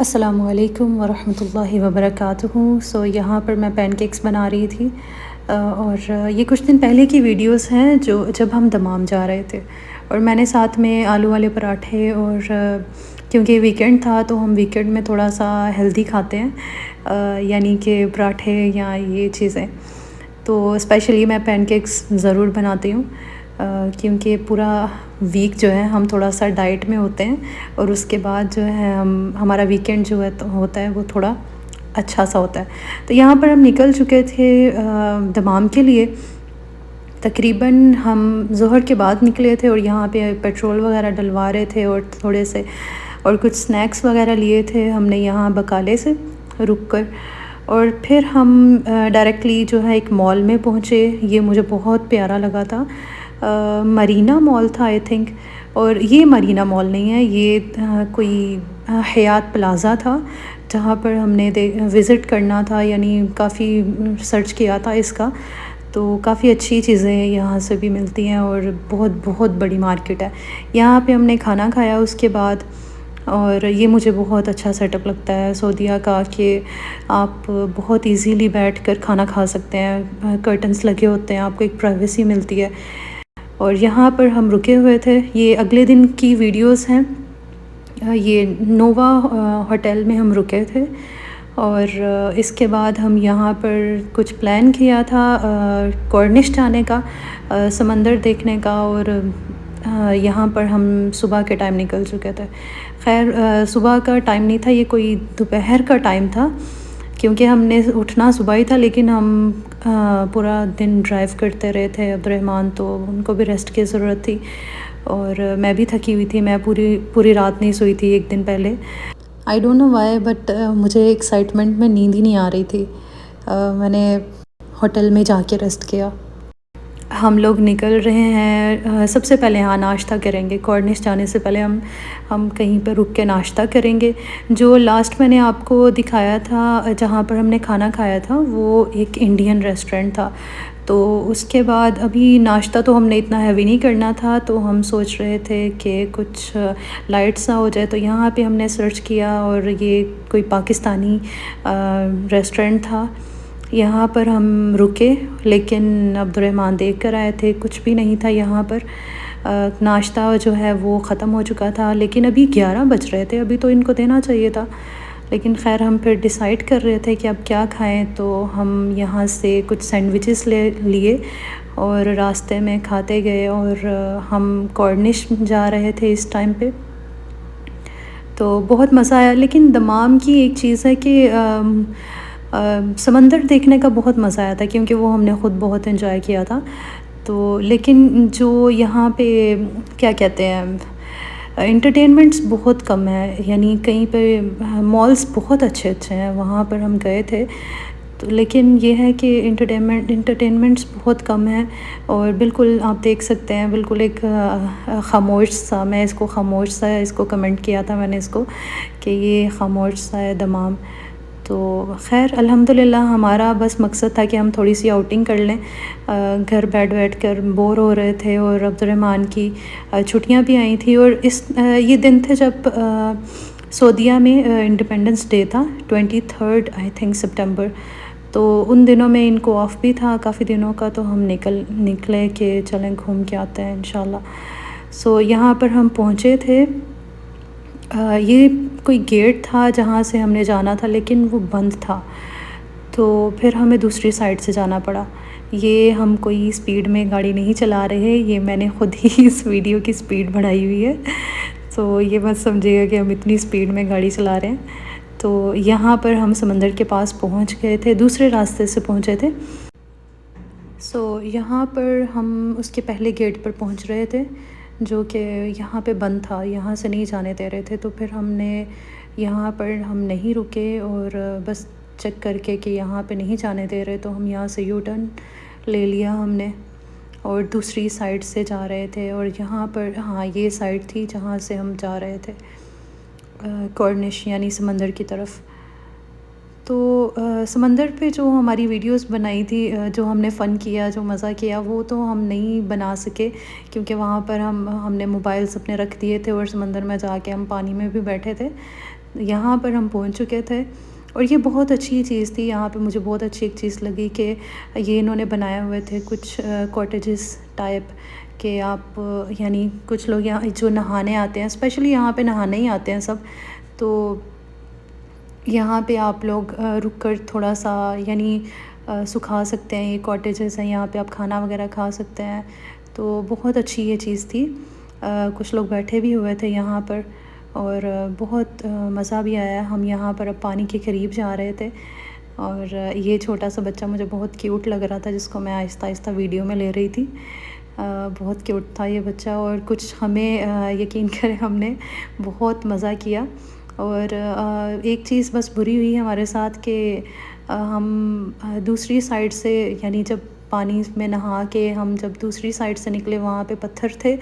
अस्सलामुअलैकुम वरहमतुल्लाहि वबरकातुहू। यहाँ पर मैं पैनकेक्स बना रही थी और ये कुछ दिन पहले की वीडियोस हैं जो जब हम दमाम जा रहे थे, और मैंने साथ में आलू वाले पराठे और क्योंकि वीकेंड था तो हम वीकेंड में थोड़ा सा हेल्दी खाते हैं, यानी कि पराठे या ये चीज़ें। तो स्पेशली मैं पैनकेक्स ज़रूर बनाती हूँ क्योंकि पूरा वीक जो है हम थोड़ा सा डाइट में होते हैं और उसके बाद जो है हमारा वीकेंड जो है तो होता है वो थोड़ा अच्छा सा होता है। तो यहाँ पर हम निकल चुके थे दमाम के लिए। तकरीबन हम ज़ोहर के बाद निकले थे और यहाँ पे पेट्रोल वगैरह डलवा रहे थे और थोड़े से और कुछ स्नैक्स वगैरह लिए थे हमने यहाँ बकाले से रुक कर, और फिर हम डायरेक्टली जो है एक मॉल में पहुँचे। ये मुझे बहुत प्यारा लगा था, मरीना मॉल था आई थिंक, और ये मरीना मॉल नहीं है, ये कोई हयात प्लाज़ा था जहाँ पर हमने विज़िट करना था, यानी काफ़ी सर्च किया था इसका। तो काफ़ी अच्छी चीज़ें यहाँ से भी मिलती हैं और बहुत बहुत बड़ी मार्केट है। यहाँ पे हमने खाना खाया उसके बाद, और ये मुझे बहुत अच्छा सेटअप लगता है सऊदीया का कि आप बहुत इजीली बैठकर खाना खा सकते हैं, कर्टन्स लगे होते हैं, आपको एक प्राइवेसी मिलती है। और यहाँ पर हम रुके हुए थे, ये अगले दिन की वीडियोस हैं। ये नोवा होटल में हम रुके थे और इसके बाद हम यहाँ पर कुछ प्लान किया था कॉर्निश जाने का, समंदर देखने का, और यहाँ पर हम सुबह के टाइम निकल चुके थे। खैर सुबह का टाइम नहीं था, ये कोई दोपहर का टाइम था क्योंकि हमने उठना सुबह ही था, लेकिन हम पूरा दिन ड्राइव करते रहे थे अब्दुर्रहमान, तो उनको भी रेस्ट की ज़रूरत थी और मैं भी थकी हुई थी। मैं पूरी रात नहीं सोई थी एक दिन पहले। I don't know why but मुझे एक्साइटमेंट में नींद ही नहीं आ रही थी। मैंने होटल में जाके रेस्ट किया। हम लोग निकल रहे हैं, सबसे पहले यहाँ नाश्ता करेंगे। कॉर्निश जाने से पहले हम कहीं पर रुक के नाश्ता करेंगे। जो लास्ट मैंने आपको दिखाया था जहाँ पर हमने खाना खाया था वो एक इंडियन रेस्टोरेंट था। तो उसके बाद अभी नाश्ता तो हमने इतना हैवी नहीं करना था, तो हम सोच रहे थे कि कुछ लाइट सा हो जाए। तो यहाँ पे हमने सर्च किया और ये कोई पाकिस्तानी रेस्टोरेंट था। यहाँ पर हम रुके, लेकिन अब्दुर्रहमान देख कर आए थे, कुछ भी नहीं था यहाँ पर। नाश्ता जो है वो ख़त्म हो चुका था, लेकिन अभी 11 बज रहे थे, अभी तो इनको देना चाहिए था। लेकिन खैर हम फिर डिसाइड कर रहे थे कि अब क्या खाएं, तो हम यहाँ से कुछ सैंडविचेस ले लिए और रास्ते में खाते गए। और हम कॉर्निश जा रहे थे इस टाइम पे, तो बहुत मज़ा आया। लेकिन दमाम की एक चीज़ है कि समंदर देखने का बहुत मज़ा आया था क्योंकि वो हमने ख़ुद बहुत एंजॉय किया था। तो लेकिन जो यहाँ पे क्या कहते हैं, एंटरटेनमेंट्स बहुत कम है, यानी कहीं पे मॉल्स बहुत अच्छे अच्छे हैं, वहाँ पर हम गए थे। तो लेकिन ये है कि एंटरटेनमेंट्स बहुत कम हैं और बिल्कुल आप देख सकते हैं बिल्कुल एक ख़ामोश सा, मैं इसको ख़ामोश सा इसको कमेंट किया था मैंने इसको कि ये ख़ामोश सा है दमाम। तो खैर अल्हम्दुलिल्लाह हमारा बस मकसद था कि हम थोड़ी सी आउटिंग कर लें। घर बैठ कर बोर हो रहे थे और अब्दुर्रहमान की छुट्टियां भी आई थी, और ये दिन थे जब सऊदीया में इंडिपेंडेंस डे था, 23 आई थिंक सितंबर। तो उन दिनों में इनको ऑफ़ भी था काफ़ी दिनों का, तो हम निकले कि चलें घूम के आते हैं इंशाल्लाह। यहाँ पर हम पहुँचे थे। ये कोई गेट था जहाँ से हमने जाना था, लेकिन वो बंद था, तो फिर हमें दूसरी साइड से जाना पड़ा। ये हम कोई स्पीड में गाड़ी नहीं चला रहे, ये मैंने ख़ुद ही इस वीडियो की स्पीड बढ़ाई हुई है, तो ये मत समझिएगा कि हम इतनी स्पीड में गाड़ी चला रहे हैं। तो यहाँ पर हम समंदर के पास पहुँच गए थे, दूसरे रास्ते से पहुँचे थे। यहाँ पर हम उसके पहले गेट पर पहुँच रहे थे जो कि यहाँ पे बंद था, यहाँ से नहीं जाने दे रहे थे। तो फिर हमने यहाँ पर हम नहीं रुके और बस चेक करके कि यहाँ पे नहीं जाने दे रहे, तो हम यहाँ से यू टर्न ले लिया हमने और दूसरी साइड से जा रहे थे। और यहाँ पर हाँ ये साइड थी जहाँ से हम जा रहे थे कॉर्निश यानी समंदर की तरफ। तो समंदर पे जो हमारी वीडियोस बनाई थी, जो हमने फ़न किया, जो मज़ा किया, वो तो हम नहीं बना सके क्योंकि वहाँ पर हमने मोबाइल्स अपने रख दिए थे और समंदर में जाके हम पानी में भी बैठे थे। यहाँ पर हम पहुँच चुके थे और ये बहुत अच्छी चीज़ थी। यहाँ पे मुझे बहुत अच्छी एक चीज़ लगी कि ये इन्होंने बनाए हुए थे कुछ कॉटेजेस टाइप के, आप यानी कुछ लोग यहाँ जो नहाने आते हैं, स्पेशली यहाँ पे नहाने ही आते हैं सब, तो यहाँ पे आप लोग रुक कर थोड़ा सा यानी सुखा सकते हैं। ये कॉटेजेस हैं, यहाँ पे आप खाना वगैरह खा सकते हैं। तो बहुत अच्छी ये चीज़ थी। कुछ लोग बैठे भी हुए थे यहाँ पर और बहुत मज़ा भी आया। हम यहाँ पर अब पानी के करीब जा रहे थे और ये छोटा सा बच्चा मुझे बहुत क्यूट लग रहा था, जिसको मैं आहिस्ता आहिस्ता वीडियो में ले रही थी। बहुत क्यूट था ये बच्चा और कुछ हमें यकीन करें हमने बहुत मज़ा किया। और एक चीज़ बस बुरी हुई हमारे साथ कि हम दूसरी साइड से, यानी जब पानी में नहा के हम जब दूसरी साइड से निकले वहाँ पे पत्थर थे,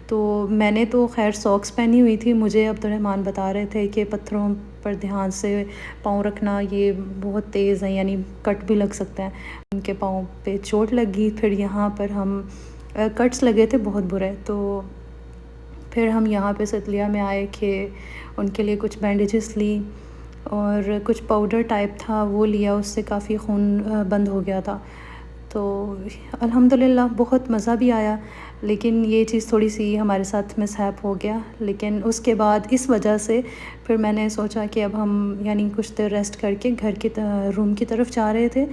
तो मैंने तो खैर सॉक्स पहनी हुई थी। मुझे अब्दुर्रहमान बता रहे थे कि पत्थरों पर ध्यान से पाँव रखना, ये बहुत तेज़ है, यानी कट भी लग सकता है। उनके पाँव पे चोट लगी। फिर यहाँ पर हम कट्स लगे थे बहुत बुरे। तो फिर हम यहाँ पे सतलिया में आए कि उनके लिए कुछ बैंडेजेस ली और कुछ पाउडर टाइप था वो लिया, उससे काफ़ी खून बंद हो गया था। तो अल्हम्दुलिल्लाह बहुत मज़ा भी आया, लेकिन ये चीज़ थोड़ी सी हमारे साथ मिसहैप हो गया। लेकिन उसके बाद इस वजह से फिर मैंने सोचा कि अब हम यानी कुछ देर रेस्ट करके घर की रूम की तरफ जा रहे थे,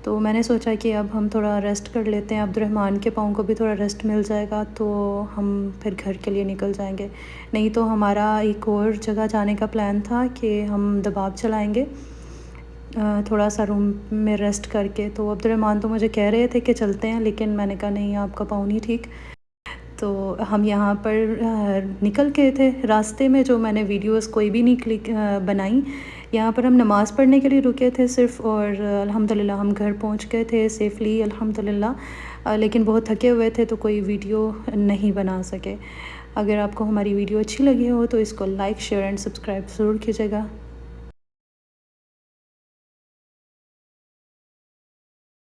तो मैंने सोचा कि अब हम थोड़ा रेस्ट कर लेते हैं, अब्दुर्रहमान के पाँव को भी थोड़ा रेस्ट मिल जाएगा, तो हम फिर घर के लिए निकल जाएंगे। नहीं तो हमारा एक और जगह जाने का प्लान था कि हम दबाब चलाएंगे थोड़ा सा रूम में रेस्ट करके। तो अब्दुर्रहमान तो मुझे कह रहे थे कि चलते हैं, लेकिन मैंने कहा नहीं, आपका पाँव नहीं ठीक। तो हम यहाँ पर निकल गए थे। रास्ते में जो मैंने वीडियोस कोई भी नहीं बनाई, यहाँ पर हम नमाज़ पढ़ने के लिए रुके थे सिर्फ़, और अल्हम्दुलिल्लाह हम घर पहुँच गए थे सेफ़ली अल्हम्दुलिल्लाह। लेकिन बहुत थके हुए थे तो कोई वीडियो नहीं बना सके। अगर आपको हमारी वीडियो अच्छी लगी हो तो इसको लाइक, शेयर एंड सब्सक्राइब ज़रूर कीजिएगा।